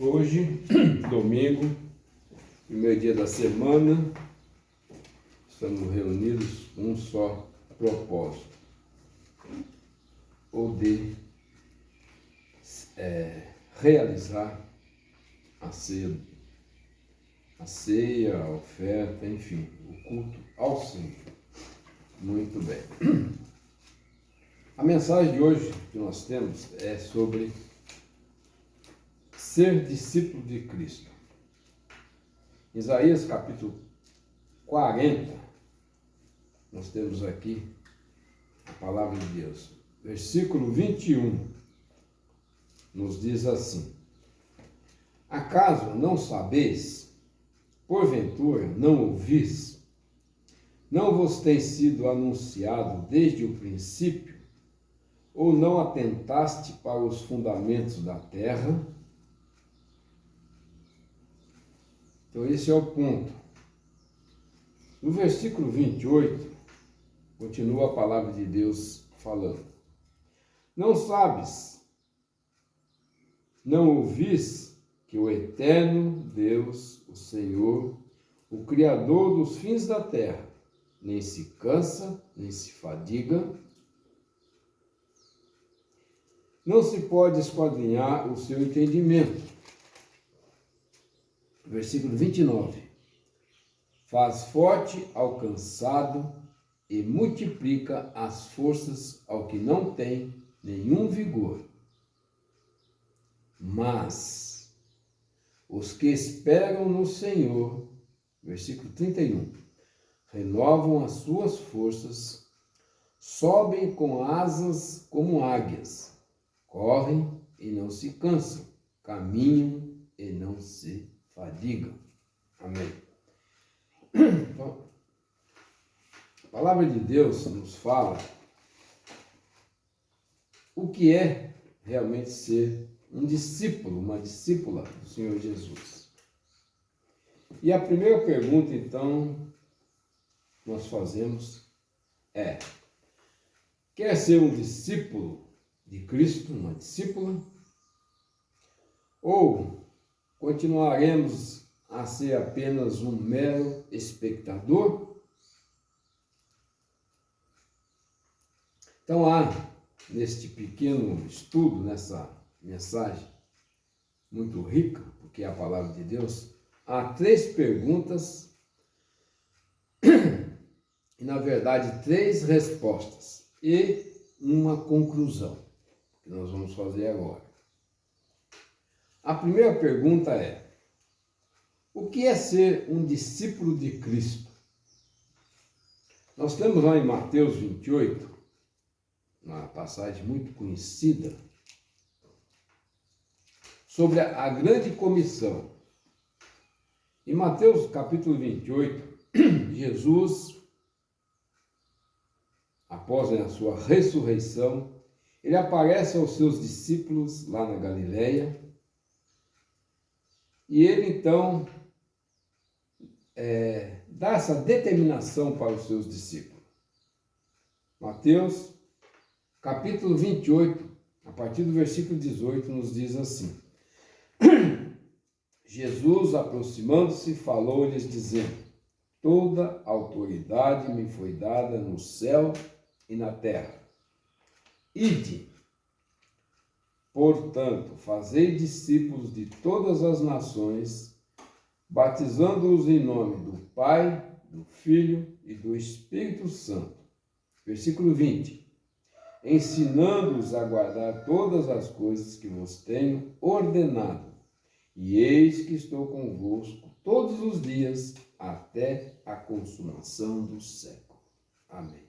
Hoje, domingo, primeiro dia da semana, estamos reunidos com um só propósito, o de realizar a ceia, a oferta, enfim, o culto ao Senhor. Muito bem. A mensagem de hoje que nós temos é sobre ser discípulo de Cristo. Isaías capítulo 40, nós temos aqui a palavra de Deus. Versículo 21 nos diz assim: acaso não sabeis, porventura não ouvis, não vos tem sido anunciado desde o princípio, ou não atentaste para os fundamentos da terra? Então esse é o ponto. No versículo 28, continua a palavra de Deus falando: não sabes, não ouvis que o eterno Deus, o Senhor, o Criador dos fins da terra, nem se cansa, nem se fadiga, não se pode esquadrinhar o seu entendimento. Versículo 29. Faz forte ao cansado e multiplica as forças ao que não tem nenhum vigor. Mas os que esperam no Senhor, versículo 31, renovam as suas forças, sobem com asas como águias, correm e não se cansam, caminham e não se fadigam. Amém. Então, a palavra de Deus nos fala o que é realmente ser um discípulo, uma discípula do Senhor Jesus. E a primeira pergunta, então, nós fazemos é: quer ser um discípulo de Cristo, uma discípula? Ou continuaremos a ser apenas um mero espectador? Então há, neste pequeno estudo, nessa mensagem muito rica, porque é a palavra de Deus, há três perguntas e, na verdade, três respostas e uma conclusão, que nós vamos fazer agora. A primeira pergunta é: o que é ser um discípulo de Cristo? Nós temos lá em Mateus 28, uma passagem muito conhecida, sobre a grande comissão. Em Mateus capítulo 28, Jesus, após a sua ressurreição, ele aparece aos seus discípulos lá na Galileia, e ele então dá essa determinação para os seus discípulos. Mateus capítulo 28, a partir do versículo 18, nos diz assim: Jesus, aproximando-se, falou-lhes, dizendo: toda autoridade me foi dada no céu e na terra. Ide, portanto, fazei discípulos de todas as nações, batizando-os em nome do Pai, do Filho e do Espírito Santo. Versículo 20. Ensinando-os a guardar todas as coisas que vos tenho ordenado. E eis que estou convosco todos os dias até a consumação do século. Amém.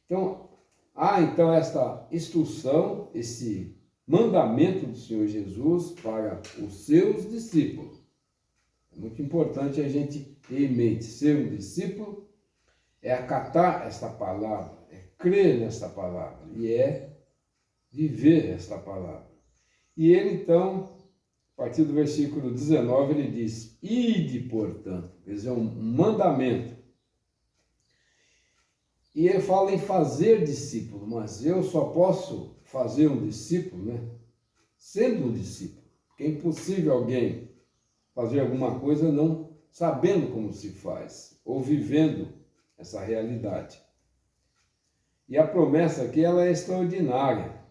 Então, há esta instrução, esse mandamento do Senhor Jesus para os seus discípulos. É muito importante a gente ter em mente: ser um discípulo é acatar esta palavra, é crer nesta palavra e é viver esta palavra. E ele então, a partir do versículo 19, ele diz: ide, portanto. Quer dizer, um mandamento. E ele fala em fazer discípulo, mas eu só posso fazer um discípulo, sendo um discípulo. Porque É impossível alguém fazer alguma coisa não sabendo como se faz, ou vivendo essa realidade. E a promessa aqui ela é extraordinária.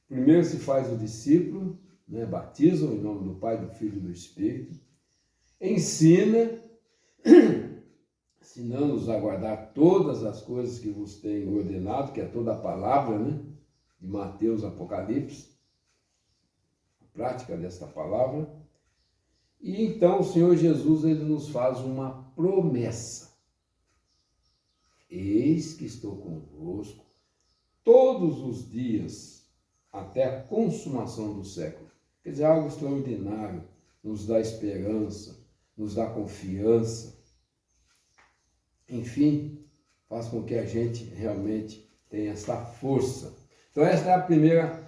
Primeiro se faz o discípulo, né, batizam em nome do Pai, do Filho e do Espírito, ensina, ensinando-os a guardar todas as coisas que vos tenho ordenado, que é toda a palavra, né, de Mateus, Apocalipse, a prática desta palavra. E então o Senhor Jesus ele nos faz uma promessa. Eis que estou convosco todos os dias, até a consumação do século. Quer dizer, algo extraordinário, nos dá esperança, nos dá confiança. Enfim, faz com que a gente realmente tenha essa força. Então esta é a primeira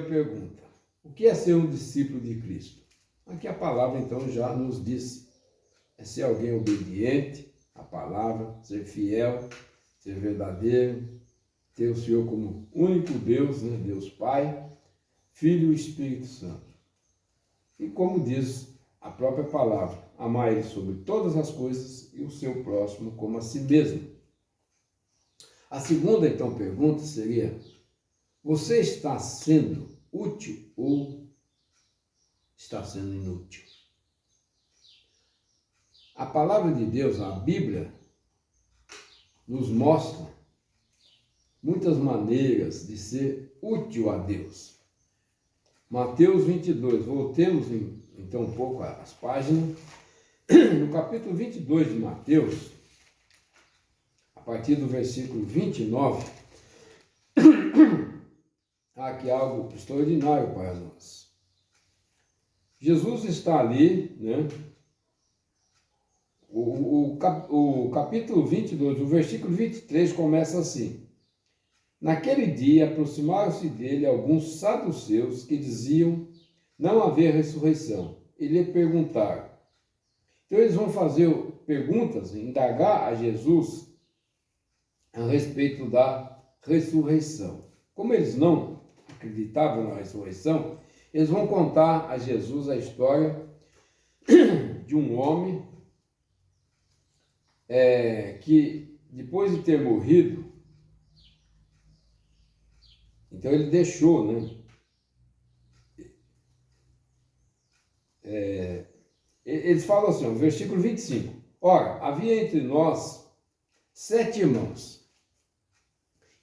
pergunta. O que é ser um discípulo de Cristo? Aqui a palavra então já nos diz. É ser alguém obediente à palavra, ser fiel, ser verdadeiro, ter o Senhor como único Deus, né? Deus Pai, Filho e Espírito Santo. E como diz a própria palavra, amar Ele sobre todas as coisas e o seu próximo como a si mesmo. A segunda, então, pergunta seria, você está sendo útil ou está sendo inútil? A palavra de Deus, a Bíblia, nos mostra muitas maneiras de ser útil a Deus. Mateus 22, voltemos então um pouco às páginas. No capítulo 22 de Mateus, a partir do versículo 29, há aqui algo extraordinário para nós. Jesus está ali, né? O capítulo 22, o versículo 23 começa assim. Naquele dia aproximaram-se dele alguns saduceus que diziam não haver ressurreição e lhe perguntaram. Então eles vão fazer perguntas, indagar a Jesus a respeito da ressurreição. Como eles não acreditavam na ressurreição, eles vão contar a Jesus a história de um homem que depois de ter morrido, então ele deixou, né? Eles falam assim, versículo 25. Ora, havia entre nós 7 irmãos.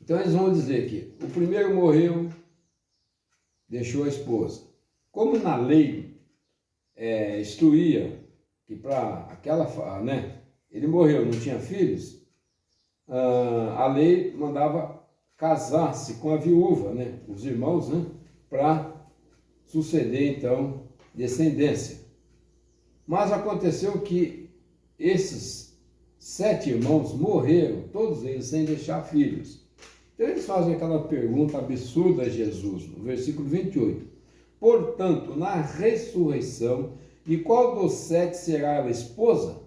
Então eles vão dizer que o primeiro morreu, deixou a esposa. Como na lei instruía que para aquela, né? Ele morreu, não tinha filhos, a lei mandava casar-se com a viúva, né? Os irmãos, né? Para suceder, então, descendência. Mas aconteceu que esses 7 irmãos morreram, todos eles, sem deixar filhos. Então eles fazem aquela pergunta absurda a Jesus, no versículo 28. Portanto, na ressurreição, de qual dos 7 será ela esposa?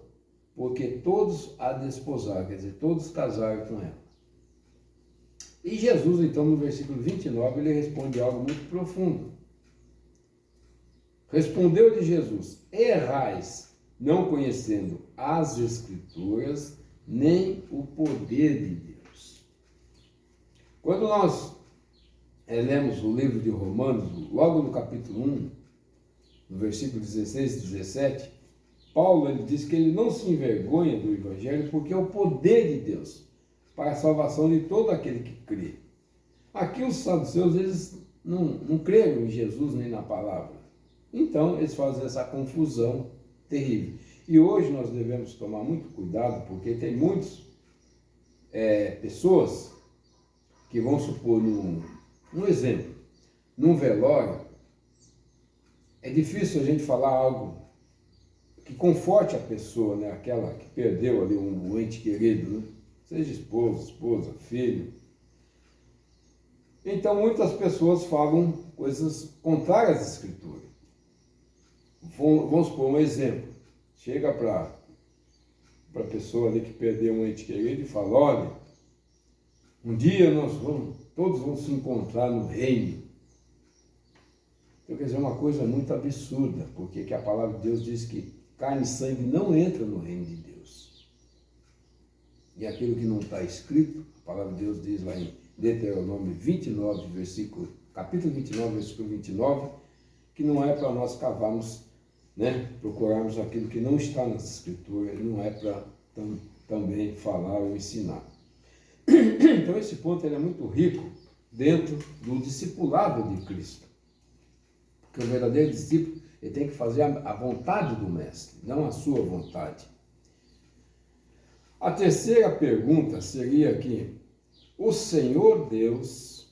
Porque todos a desposaram, quer dizer, todos casaram com ela. E Jesus, então, no versículo 29, ele responde algo muito profundo. Respondeu-lhe Jesus, errais, não conhecendo as Escrituras, nem o poder de Deus. Quando nós lemos o livro de Romanos, logo no capítulo 1, no versículo 16 e 17, Paulo ele diz que ele não se envergonha do Evangelho porque é o poder de Deus para a salvação de todo aquele que crê. Aqui os saduceus, eles não creram em Jesus nem na palavra. Então, eles fazem essa confusão terrível. E hoje nós devemos tomar muito cuidado porque tem muitas pessoas que vão supor, um exemplo, num velório, é difícil a gente falar algo que conforte a pessoa, né? Aquela que perdeu ali um ente querido, né? Seja esposa, filho. Então, muitas pessoas falam coisas contrárias à Escritura. Vamos supor um exemplo. Chega para a pessoa ali que perdeu um ente querido e fala, olha, um dia todos vão se encontrar no reino. Então, quer dizer, é uma coisa muito absurda, porque que a palavra de Deus diz que carne e sangue não entra no reino de Deus. E aquilo que não está escrito, a palavra de Deus diz lá em Deuteronômio 29, capítulo 29, versículo 29, que não é para nós cavarmos, procurarmos aquilo que não está nas escrituras, não é para também falar ou ensinar. Então esse ponto ele é muito rico dentro do discipulado de Cristo. Porque o verdadeiro discípulo ele tem que fazer a vontade do mestre, não a sua vontade. A terceira pergunta seria aqui, o Senhor Deus,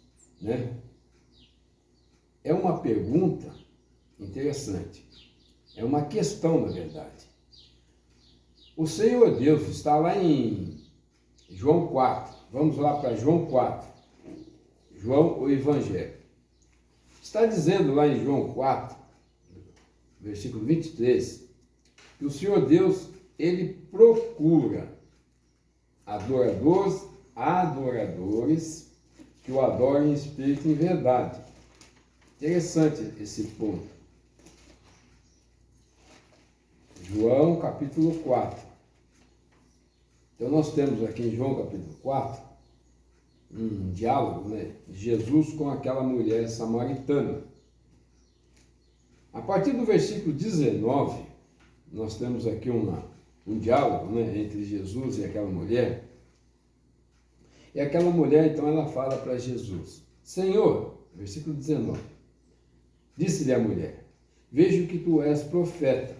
é uma pergunta interessante, é uma questão na verdade. O Senhor Deus está lá em João 4, vamos lá para João 4, João o Evangelho. Está dizendo lá em João 4, versículo 23, que o Senhor Deus, ele procura adoradores que o adorem em espírito e em verdade. Interessante esse ponto. João capítulo 4. Então nós temos aqui em João capítulo 4 um diálogo, de Jesus com aquela mulher samaritana. A partir do versículo 19, nós temos aqui um diálogo, entre Jesus e aquela mulher. E aquela mulher, então, ela fala para Jesus, Senhor, versículo 19, disse-lhe a mulher, vejo que tu és profeta.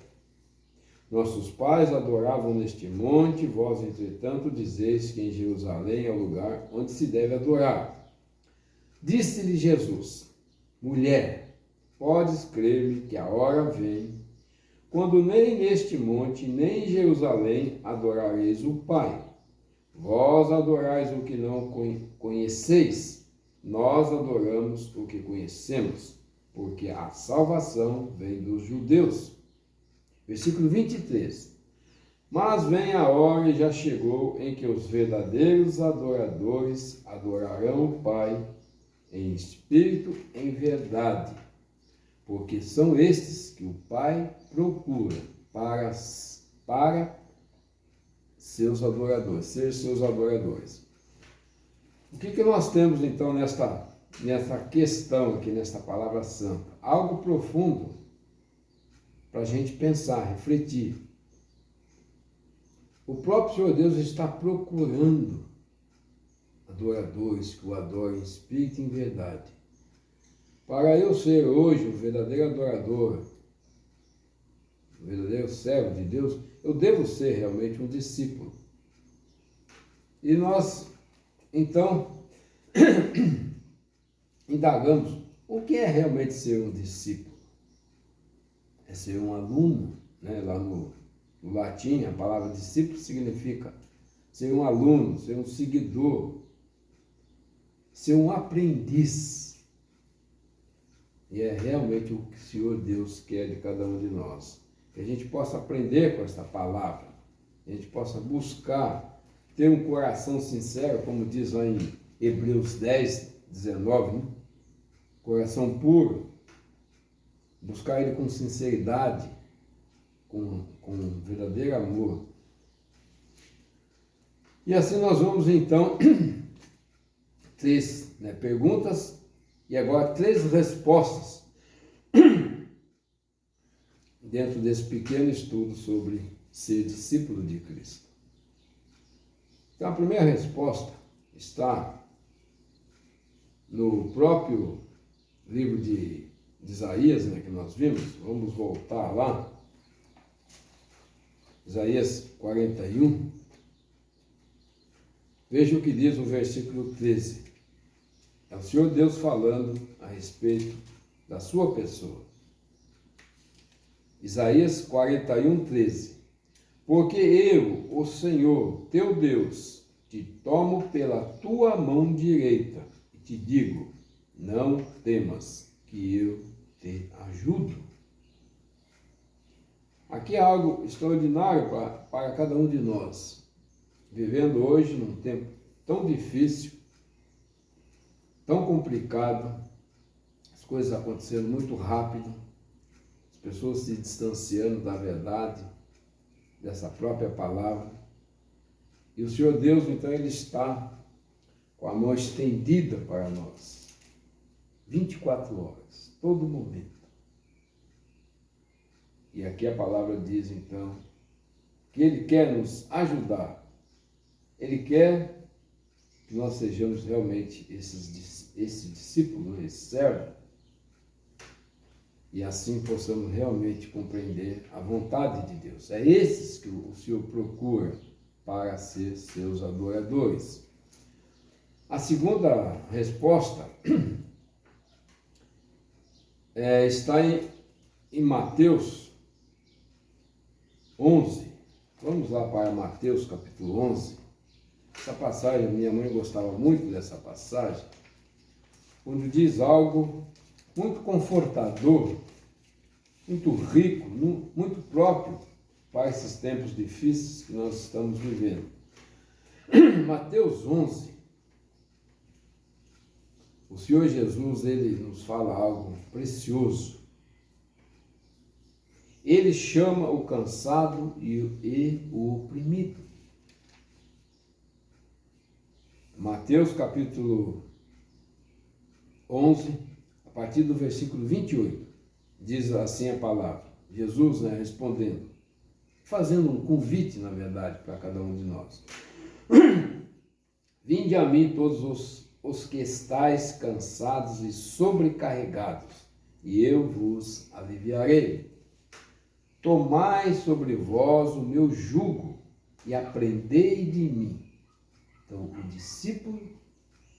Nossos pais adoravam neste monte, vós, entretanto, dizeis que em Jerusalém é o lugar onde se deve adorar. Disse-lhe Jesus, mulher, podes crer-me que a hora vem, quando nem neste monte, nem em Jerusalém adorareis o Pai. Vós adorais o que não conheceis, nós adoramos o que conhecemos, porque a salvação vem dos judeus. Versículo 23. Mas vem a hora e já chegou em que os verdadeiros adoradores adorarão o Pai em espírito e em verdade, porque são estes que o Pai procura para seus adoradores, ser seus adoradores. O que nós temos então nesta questão aqui, nesta palavra santa? Algo profundo para a gente pensar, refletir. O próprio Senhor Deus está procurando adoradores que o adorem em espírito e em verdade. Para eu ser hoje um verdadeiro adorador, um verdadeiro servo de Deus, eu devo ser realmente um discípulo. E nós, então, indagamos, o que é realmente ser um discípulo? É ser um aluno, lá no latim, a palavra discípulo significa ser um aluno, ser um seguidor, ser um aprendiz. E é realmente o que o Senhor Deus quer de cada um de nós. Que a gente possa aprender com esta palavra, a gente possa buscar ter um coração sincero, como diz lá em Hebreus 10, 19, coração puro, buscar ele com sinceridade, com verdadeiro amor. E assim nós vamos então, 3 perguntas e agora 3 respostas dentro desse pequeno estudo sobre ser discípulo de Cristo. Então a primeira resposta está no próprio livro de Isaías, que nós vimos. Vamos voltar lá. Isaías 41. Veja o que diz o versículo 13. É o Senhor Deus falando a respeito da sua pessoa. Isaías 41, 13. Porque eu, o Senhor, teu Deus, te tomo pela tua mão direita e te digo, não temas, que eu te ajudo. Aqui é algo extraordinário para cada um de nós, vivendo hoje num tempo tão difícil, tão complicado, as coisas acontecendo muito rápido, as pessoas se distanciando da verdade, dessa própria palavra. E o Senhor Deus, então, Ele está com a mão estendida para nós, 24 horas, todo momento. E aqui a palavra diz, então, que Ele quer nos ajudar. Ele quer que nós sejamos realmente esse discípulo, esse servo, e assim possamos realmente compreender a vontade de Deus. É esses que o Senhor procura para ser seus adoradores. A segunda resposta está em Mateus 11. Vamos lá para Mateus capítulo 11. Essa passagem, minha mãe gostava muito dessa passagem, onde diz algo muito confortador, muito rico, muito próprio para esses tempos difíceis que nós estamos vivendo. Mateus 11, o Senhor Jesus, Ele nos fala algo precioso. Ele chama o cansado e o oprimido. Mateus capítulo 11, a partir do versículo 28, diz assim a palavra. Jesus, respondendo, fazendo um convite, na verdade, para cada um de nós. Vinde a mim todos os que estáis cansados e sobrecarregados, e eu vos aliviarei. Tomai sobre vós o meu jugo e aprendei de mim. Então, o discípulo,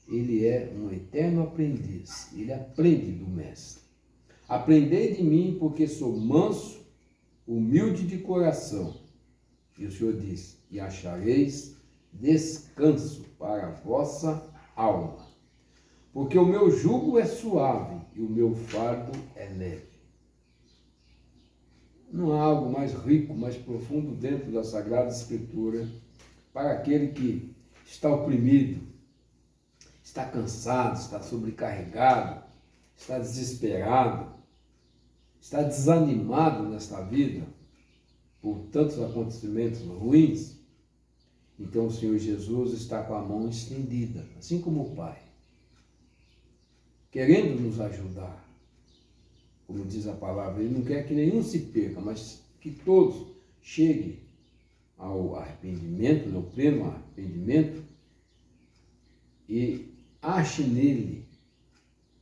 ele é um eterno aprendiz, ele aprende do mestre. Aprendei de mim, porque sou manso, humilde de coração. E o Senhor diz, e achareis descanso para a vossa alma. Porque o meu jugo é suave e o meu fardo é leve. Não há algo mais rico, mais profundo dentro da Sagrada Escritura para aquele que está oprimido, está cansado, está sobrecarregado, está desesperado, está desanimado nesta vida por tantos acontecimentos ruins. Então o Senhor Jesus está com a mão estendida, assim como o Pai, querendo nos ajudar. Como diz a palavra, Ele não quer que nenhum se perca, mas que todos cheguem ao arrependimento, ao pleno arrependimento, e ache nele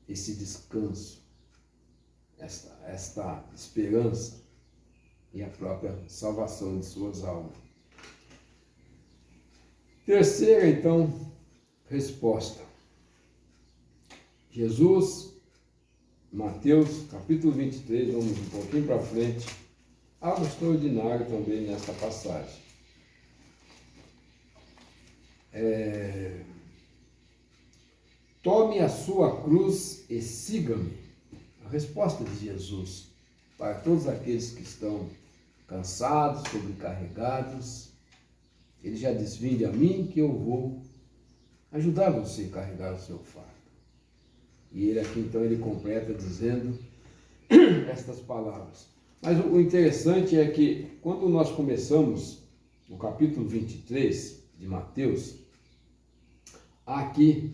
esse descanso, esta esperança e a própria salvação de suas almas. Terceira, então, resposta. Jesus, Mateus, capítulo 23, vamos um pouquinho para frente, algo extraordinário também nesta passagem. Tome a sua cruz e siga-me. A resposta de Jesus para todos aqueles que estão cansados, sobrecarregados. Ele já diz, vinde a mim que eu vou ajudar você a carregar o seu fardo. E ele aqui então ele completa dizendo estas palavras. Mas o interessante é que quando nós começamos no capítulo 23 de Mateus, há aqui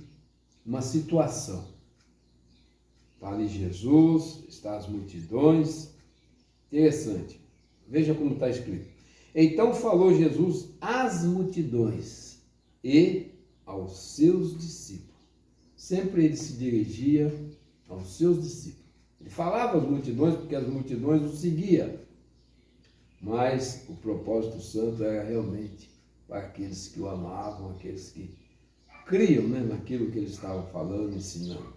uma situação. Está ali Jesus, está as multidões. Interessante. Veja como está escrito. Então falou Jesus às multidões e aos seus discípulos. Sempre ele se dirigia aos seus discípulos. Ele falava às multidões porque as multidões o seguiam. Mas o propósito santo era realmente para aqueles que o amavam, aqueles que criam naquilo que ele estava falando, ensinando.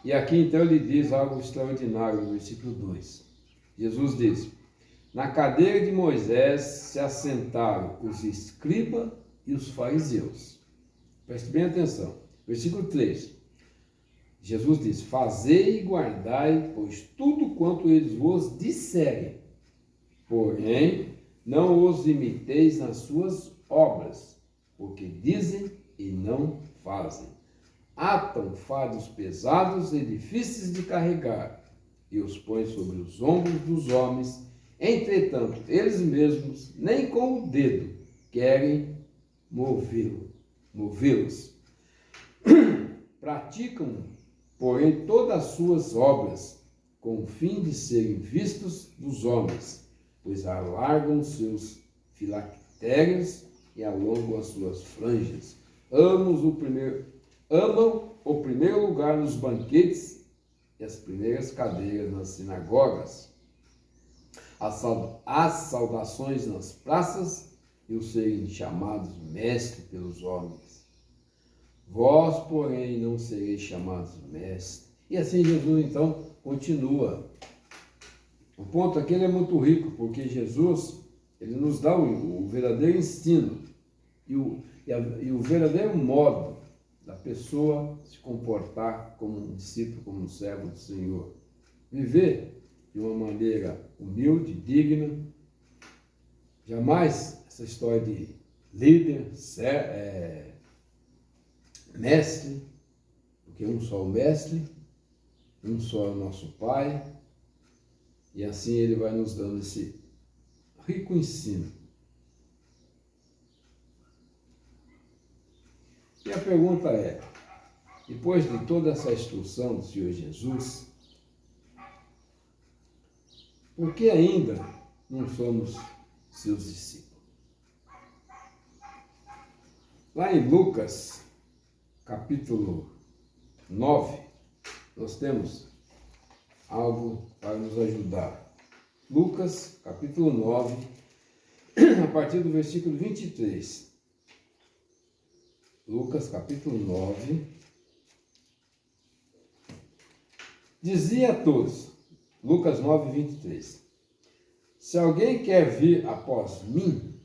E aqui então ele diz algo extraordinário no versículo 2. Jesus diz, na cadeira de Moisés se assentaram os escribas e os fariseus. Preste bem atenção. Versículo 3. Jesus diz, fazei e guardai, pois tudo quanto eles vos disserem. Porém, não os imiteis nas suas obras, porque dizem e não fazem. atam fardos pesados e difíceis de carregar, e os põem sobre os ombros dos homens. Entretanto, eles mesmos, nem com o dedo, querem movê-los. Praticam, porém, todas as suas obras, com o fim de serem vistos dos homens, pois alargam seus filactérios e alongam as suas franjas. Amam o primeiro lugar nos banquetes e as primeiras cadeiras nas sinagogas, as saudações nas praças e o serem chamados mestre pelos homens. Vós, porém, não sereis chamados mestre. E assim Jesus, então, continua. O ponto aqui é muito rico, porque Jesus, ele nos dá o verdadeiro ensino e o verdadeiro modo da pessoa se comportar como um discípulo, como um servo do Senhor. Viver de uma maneira humilde, digna. Jamais essa história de líder, mestre, porque um só é o mestre, um só é o nosso Pai, e assim ele vai nos dando esse rico ensino. E a pergunta é, depois de toda essa instrução do Senhor Jesus, por que ainda não somos seus discípulos? Lá em Lucas, capítulo 9, nós temos algo para nos ajudar. Lucas, capítulo 9, a partir do versículo 23. Lucas, capítulo 9. Dizia a todos, Lucas 9, 23. Se alguém quer vir após mim,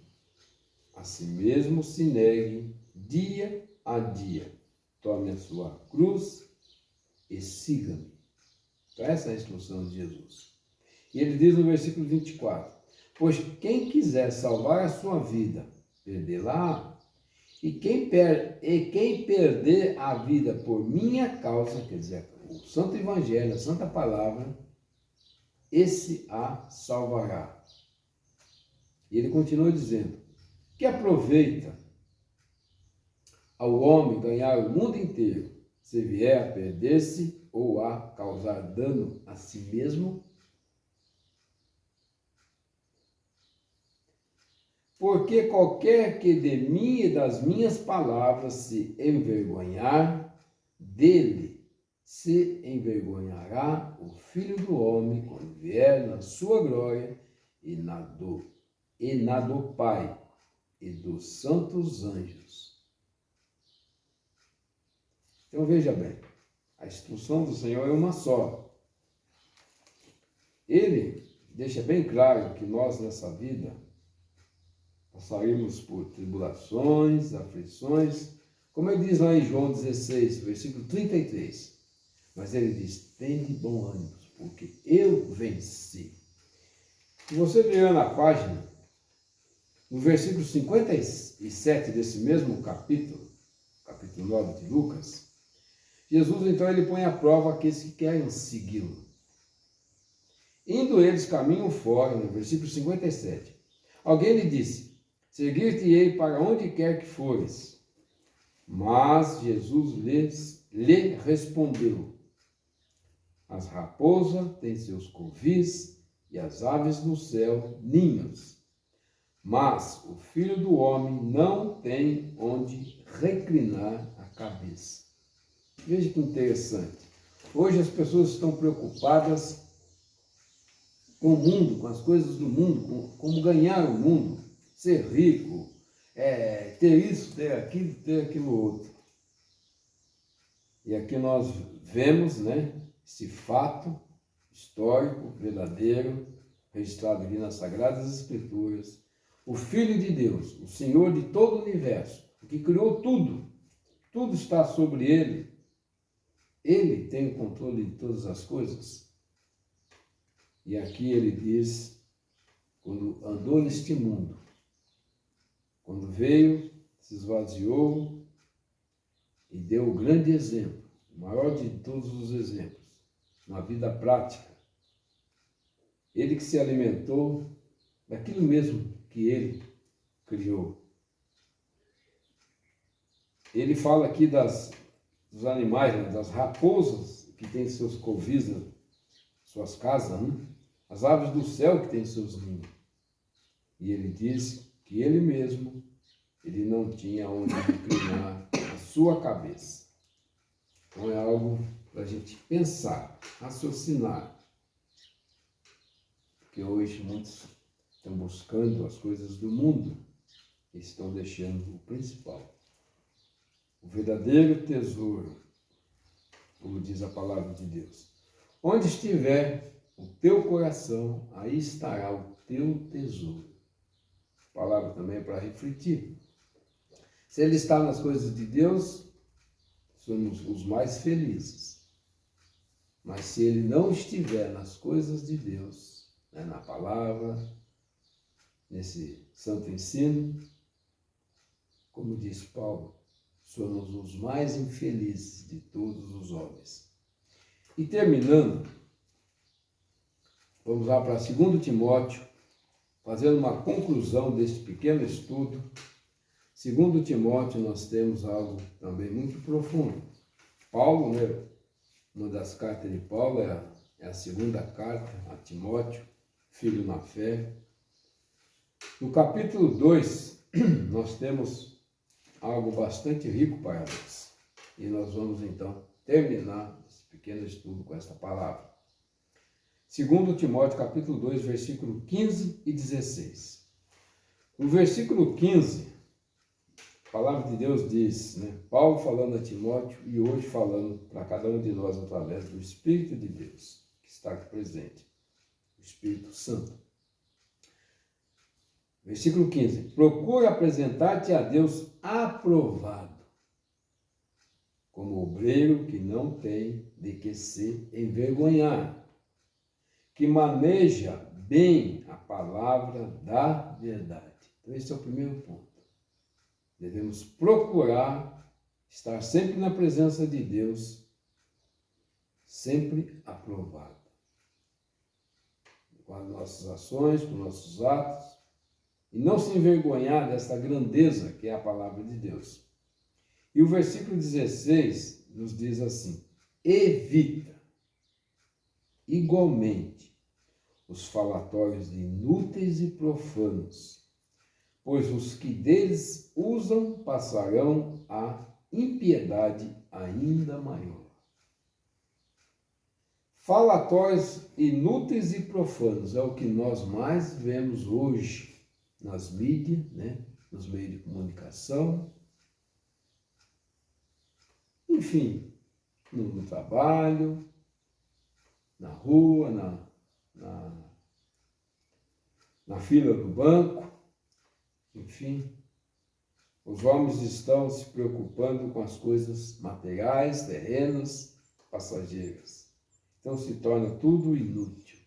a si mesmo se negue dia a dia. Tome a sua cruz e siga-me. Então, essa é a instrução de Jesus. E ele diz no versículo 24, pois quem quiser salvar a sua vida, perdê-la. E quem perder a vida por minha causa, quer dizer, o Santo Evangelho, a Santa Palavra, esse a salvará. E ele continua dizendo, que aproveita ao homem ganhar o mundo inteiro, se vier a perder-se ou a causar dano a si mesmo? Porque qualquer que de mim e das minhas palavras se envergonhar, dele se envergonhará o Filho do Homem quando vier na sua glória e na do Pai e dos santos anjos. Então veja bem, a instrução do Senhor é uma só. Ele deixa bem claro que nós nessa vida passaremos por tribulações, aflições, como ele diz lá em João 16, versículo 33. Mas ele diz, tende bom ânimo, porque eu venci. Se você vier na página, no versículo 57 desse mesmo capítulo 9 de Lucas, Jesus então ele põe à prova aqueles que querem segui-lo. Indo eles caminho fora, no versículo 57, alguém lhe disse, seguir-te-ei para onde quer que fores. Mas Jesus lhe respondeu, as raposas têm seus covis e as aves do céu ninhos, mas o Filho do Homem não tem onde reclinar a cabeça. Veja que interessante. Hoje as pessoas estão preocupadas com o mundo, com as coisas do mundo, com como ganhar o mundo, ser rico, ter isso, ter aquilo outro. E aqui nós vemos, esse fato histórico, verdadeiro, registrado aqui nas Sagradas Escrituras. O Filho de Deus, o Senhor de todo o universo, o que criou tudo, tudo está sobre ele. Ele tem o controle de todas as coisas. E aqui ele diz, quando andou neste mundo, quando veio, se esvaziou e deu o grande exemplo, o maior de todos os exemplos, na vida prática. Ele que se alimentou daquilo mesmo que ele criou. Ele fala aqui dos animais, né, das raposas que têm seus covis, suas casas, né? As aves do céu que têm seus ninhos. E ele diz que ele mesmo, ele não tinha onde inclinar a sua cabeça. Então é algo para a gente pensar, raciocinar. Porque hoje muitos estão buscando as coisas do mundo e estão deixando o principal. O verdadeiro tesouro, como diz a palavra de Deus. Onde estiver o teu coração, aí estará o teu tesouro. A palavra também é para refletir. Se ele está nas coisas de Deus, somos os mais felizes. Mas se ele não estiver nas coisas de Deus, né, na palavra, nesse santo ensino, como diz Paulo, somos os mais infelizes de todos os homens. E terminando, vamos lá para 2 Timóteo, fazendo uma conclusão deste pequeno estudo. 2 Timóteo, nós temos algo também muito profundo. Paulo, né, uma das cartas de Paulo é a segunda carta a Timóteo, filho na fé. No capítulo 2, nós temos algo bastante rico para nós. E nós vamos então terminar esse pequeno estudo com esta palavra. 2 Timóteo, capítulo 2, versículo 15 e 16. No versículo 15, a palavra de Deus diz, né? Paulo falando a Timóteo e hoje falando para cada um de nós através do Espírito de Deus, que está aqui presente, o Espírito Santo. Versículo 15. Procura apresentar-te a Deus aprovado, como obreiro que não tem de que se envergonhar, que maneja bem a palavra da verdade. Então esse é o primeiro ponto. Devemos procurar estar sempre na presença de Deus, sempre aprovado. Com as nossas ações, com nossos atos, e não se envergonhar dessa grandeza que é a palavra de Deus. E o versículo 16 nos diz assim: evita igualmente os falatórios inúteis e profanos, pois os que deles usam passarão a impiedade ainda maior. Falatórios inúteis e profanos é o que nós mais vemos hoje nas mídias, né? Nos meios de comunicação, enfim, no trabalho, na rua, na fila do banco, enfim. Os homens estão se preocupando com as coisas materiais, terrenas, passageiras. Então se torna tudo inútil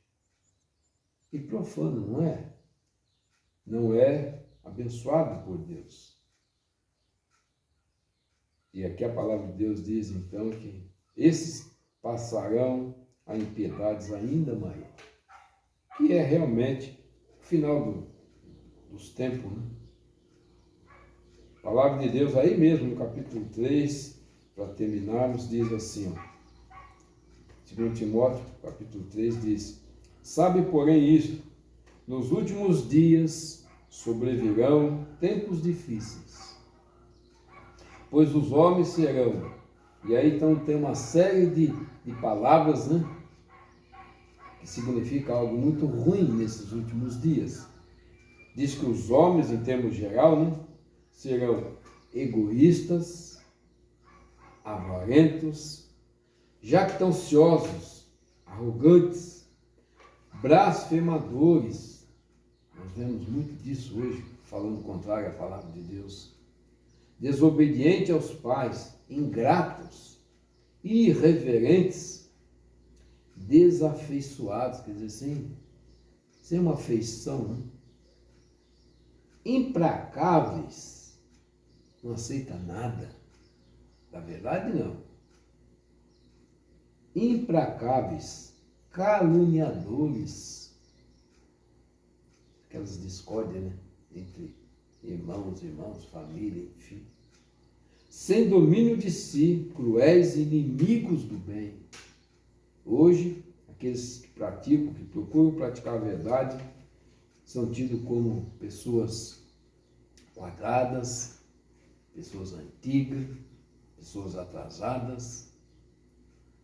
e profano, não é? Não é abençoado por Deus. E aqui a palavra de Deus diz, então, que esses passarão a impiedades ainda maiores, que é realmente o final dos tempos, né? A palavra de Deus aí mesmo, no capítulo 3, para terminarmos, diz assim, ó, 2 Timóteo, capítulo 3, diz: sabe, porém, isto, nos últimos dias sobrevirão tempos difíceis, pois os homens serão. E aí então tem uma série de palavras, né, que significa algo muito ruim nesses últimos dias. Diz que os homens, em termos geral, né, serão egoístas, avarentos, jactanciosos, arrogantes, blasfemadores. Nós vemos muito disso hoje, falando contrário à palavra de Deus. Desobedientes aos pais, ingratos, irreverentes, desafeiçoados, quer dizer, sem uma afeição, né? Implacáveis, não aceita nada, Da verdade, não. Implacáveis, caluniadores. Aquelas discórdias, né? Entre irmãos, família, enfim. Sem domínio de si, cruéis inimigos do bem. Hoje, aqueles que praticam, que procuram praticar a verdade, são tidos como pessoas quadradas, pessoas antigas, pessoas atrasadas.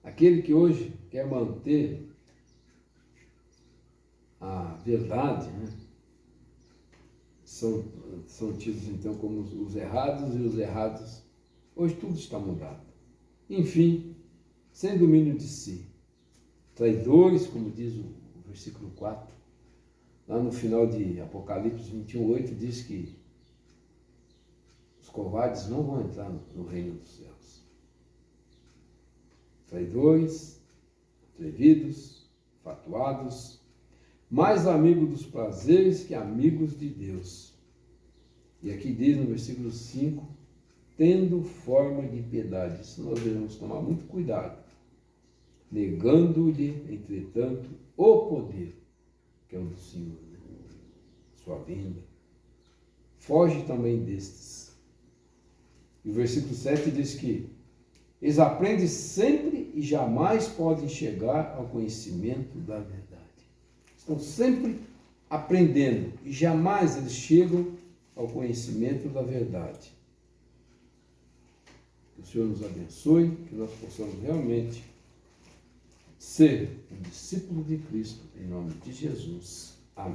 Aquele que hoje quer manter a verdade, né? São tidos então como os errados, e os errados. Hoje tudo está mudado. Enfim, sem domínio de si. Traidores, como diz o versículo 4, lá no final de Apocalipse 21:8, diz que os covardes não vão entrar no reino dos céus. Traidores, atrevidos, fatuados, mais amigos dos prazeres que amigos de Deus. E aqui diz no versículo 5, tendo forma de piedade. Isso nós devemos tomar muito cuidado. Negando-lhe, entretanto, o poder, que é o do Senhor, né? Sua vinda. Foge também destes. E o versículo 7 diz que eles aprendem sempre e jamais podem chegar ao conhecimento da verdade. Estão sempre aprendendo e jamais eles chegam ao conhecimento da verdade. Que o Senhor nos abençoe, que nós possamos realmente ser um discípulo de Cristo, em nome de Jesus. Amém.